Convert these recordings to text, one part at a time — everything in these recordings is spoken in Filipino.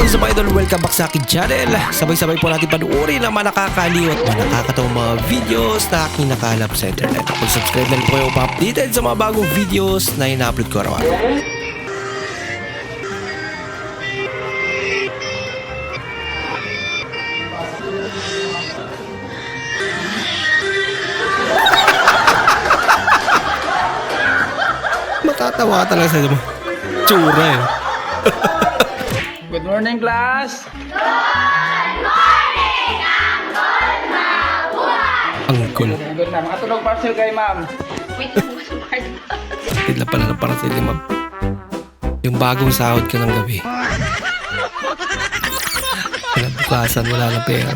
is up, idol? Welcome back sa akin channel. Sabay-sabay po natin panuorin ang mga nakakaliw at mga nakakatawang mga videos na aking nakalap sa internet. Kung subscribe na rin po kayo pa-updated sa mga bagong videos na ina-upload ko araw. Matatawa ka talaga sa mo. Tsura eh. Good morning, class! Angkol. Good na. Makatulog parcel kay ma'am. Tila pala ng parasil ni ma'am. Yung bagong sahod ka ng gabi. Kinabukasan, wala na pera.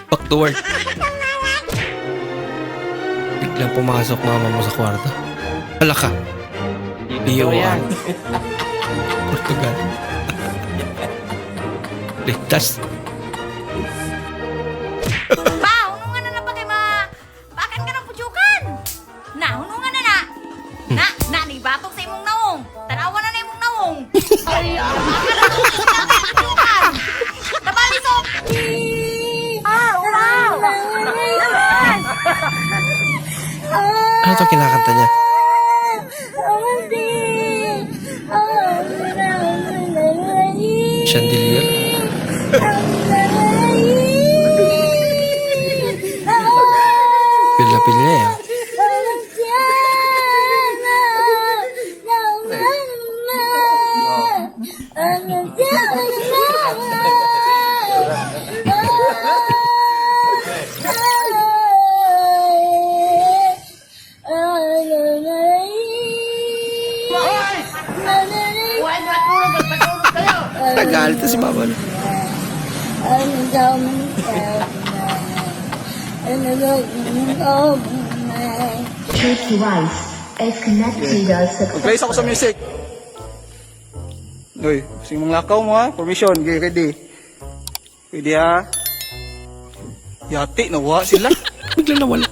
Back to work. Biglang pumasok mama mo sa kwarto. Hala ka. Liyawan. Portugal. Ligtas. Pa, hunungan na pa kay ma. Bakit ka nang pudyukan? Na, hunungan na na. Na, ni batok sa imong naong. Tanawa na imong naong. Ay, bakit na pudyukan? Nabalisok. Wow. Ano to kinakanta niya? Chandelier? Pila-pila eh. Nagalit na si mama. Church device is connected sa Mag-place ako sa music. Uy, sing mga lakaw mo ha. Permission, get ready. Ready ha. Yati, nawa sila. Bigla nawala.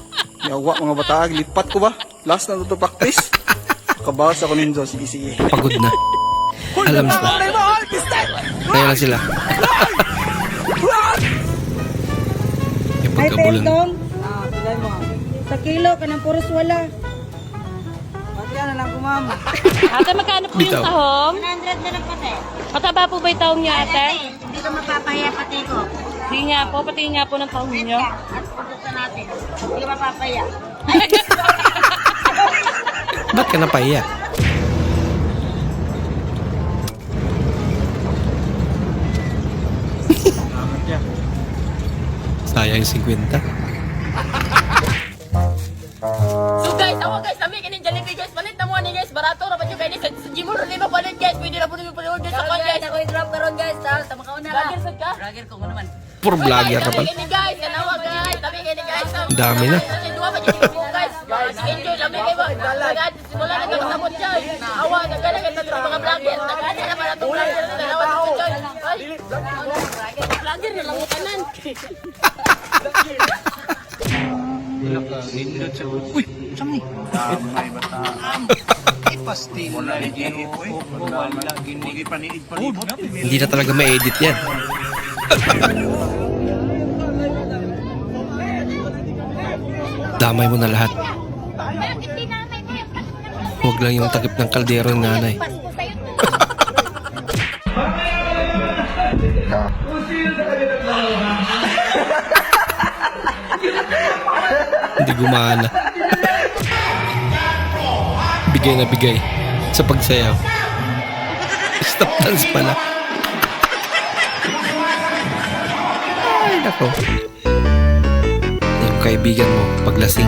Yawa mga bataag, lipat ko ba? Last na to practice. Kabawas ako ninyo, sige. Pagod na. Alam na. Kaya lang sila. Yung Ay, pagkabulan. Tentong. Sa kilo ka ng puros wala. Bakit na lang ko, ma'am? Ate, magkano po yung Bitaw. tahong? 100 na lang pati. Mataba po ba yung tahong niya, ate? Hindi ko mapapahiya pati ko. Hindi nga po, pati nga po ng tahong niyo. At produkto natin. Hindi ko mapapahiya. Ba't ka napahiya? Sayang yung 50. So guys, ako guys, kami kanin Jollibee guys, palit na mo ni guys, barato ra ba yung kanin sa Jimur lima palit guys, pwede na po nyo palit guys sa kwan guys. Ako i-drop karon guys. Tama ka una. Vlogger sad ka? Vlogger ko naman. Puro vlogger na pala. Kami guys, kanawa guys, kami kanin guys. Ang dami na. Kasi dua pa dyan yung guys. Enjoy kami kayo ba? Agad, simula na kami sabot dyan. Awa, nagkala kayo ng mga vlogger. Nagkala na pala itong vlogger na kanawa sabot dyan. Ay, vlogger na lang kanan. Hindi na talaga ma-edit yan. Damay mo na lahat. Huwag lang yung takip ng kaldero ng nanay. Hindi gumana. Bigay na bigay sa pagsayaw. Stop dance pala. Ay, nako. Yung kaibigan mo, paglasing.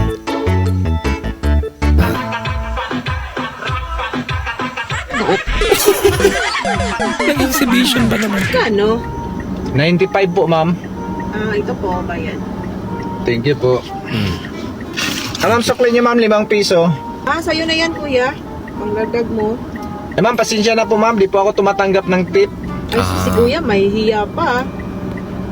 Ah. Nag-exhibition ba naman? Kano? 95 po, ma'am. Ito po, bayan. Thank you po. Ma'am, sukli niyo, ma'am, 5 piso. Sa'yo na yan, kuya. Pangladag mo. Ma'am, pasensya na po, ma'am. Di po ako tumatanggap ng tip. Ay, si kuya, may hiya pa.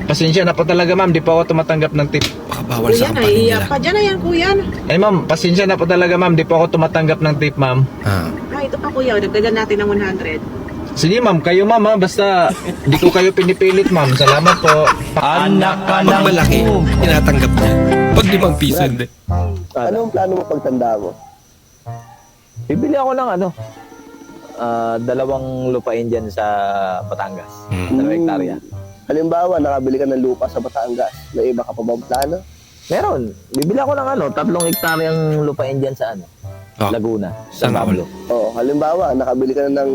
Pasensya na po talaga, ma'am. Di po ako tumatanggap ng tip. Baka bawal Kuya, sa kampanya nahihiya nila. pa. Diyan na yan, kuya. Ay, ma'am, pasensya na po talaga, ma'am. Di po ako tumatanggap ng tip, ma'am. Ah. Ito pa, kuya. Dagdagan natin ng 100. Sige ma'am, kayo ma'am ha. Basta di ko kayo pinipilit ma'am. Salamat po. Pag malaki, tinatanggap niya. Pag 5 piso, hindi. Anong plano mo pagtanda mo? Bibili ako ng 2 lupain dyan sa Batangas. 2 hektarya. Halimbawa, nakabili ka ng lupa sa Batangas. May iba ka pa bang plano? Meron. Bibili ako ng 3 hektaryang lupain dyan sa Laguna. San Sana Pablo. Oo, halimbawa, nakabili ka na ng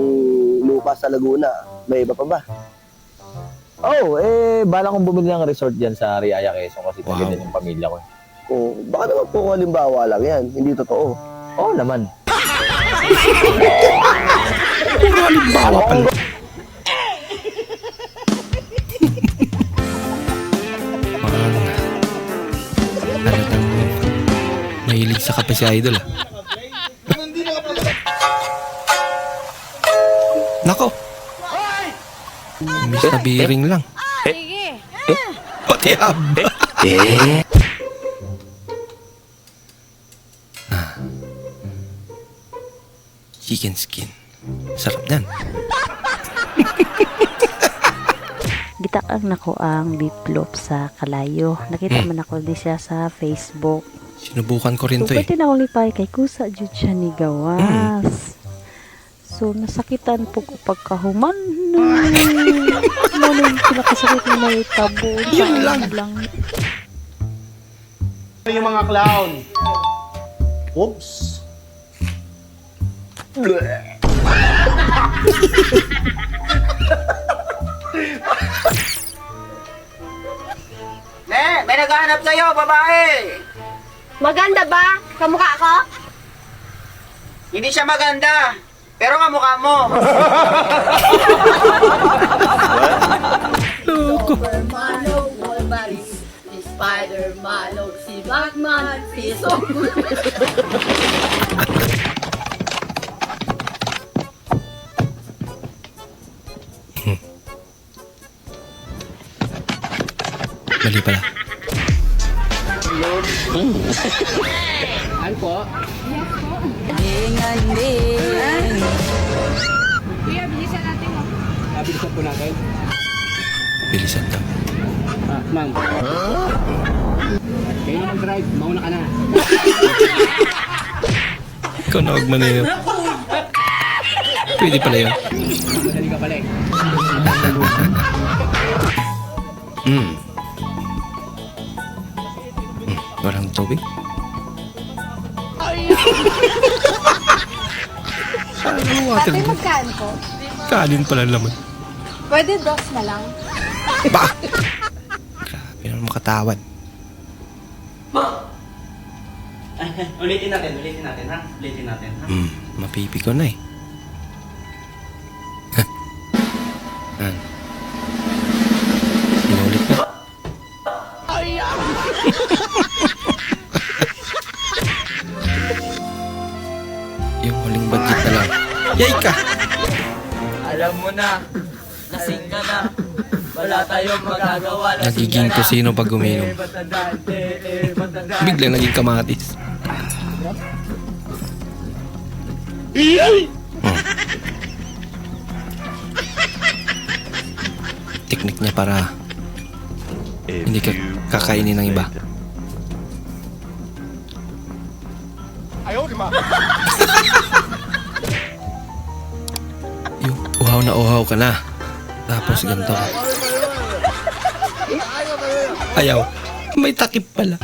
lupa sa Laguna. May iba pa ba? Bala kong bumili ng resort dyan sa Riaya, Quezon kasi Wow. ganyan yung pamilya ko. Oo, baka naman po halimbawa lang yan. Hindi totoo. Oo naman. Puro halimbawa pala. Talagang mahilig sa kape si Idol ah. Nako. Miss na biring lang. Sige. Pati haba. Chicken skin. Sarap yan. Gitaang nako ang biplop sa Kalayo. Nakita man ako di siya sa Facebook. Sinubukan ko rin So, to eh. pwede na akong lipay kay kusa jud siya ni gawas. So, nasakitan po ko pagkahuman. Manong pinakasakit na may tabo. Yun lang. Yung mga clown. Oops. May naghahanap sa'yo, babae. Maganda ba? Kamukha ko? Hindi siya maganda, pero kamukha mo. Manog, Wolverine, si Spider-Man, si Batman, si Mali pala. Bilisan daw. Ma'am. Kayo na mag-drive, mauna ka na. Ikaw na huwag man yun. Pwede pala yun. Madali ka pala eh. Walang tubig? Ano water? Ate, magkaan ko? Kanin pala laman. Pwede dos na lang. Ba! Grabe naman makatawan. Ulitin natin ha? Ulitin natin ha? Mapipi ko na eh. Yan. Sinulit na. Yung huling budget na lang. Yay ka! Alam mo na, lasing ka na. Wala tayong magagawa. Nagiging kusino pag uminom. Biglang naging kamatis. Teknik niya para hindi ka kakainin ng iba. Yung uhaw na uhaw ka na. Tapos ganito ka. Ayaw. May takip pala.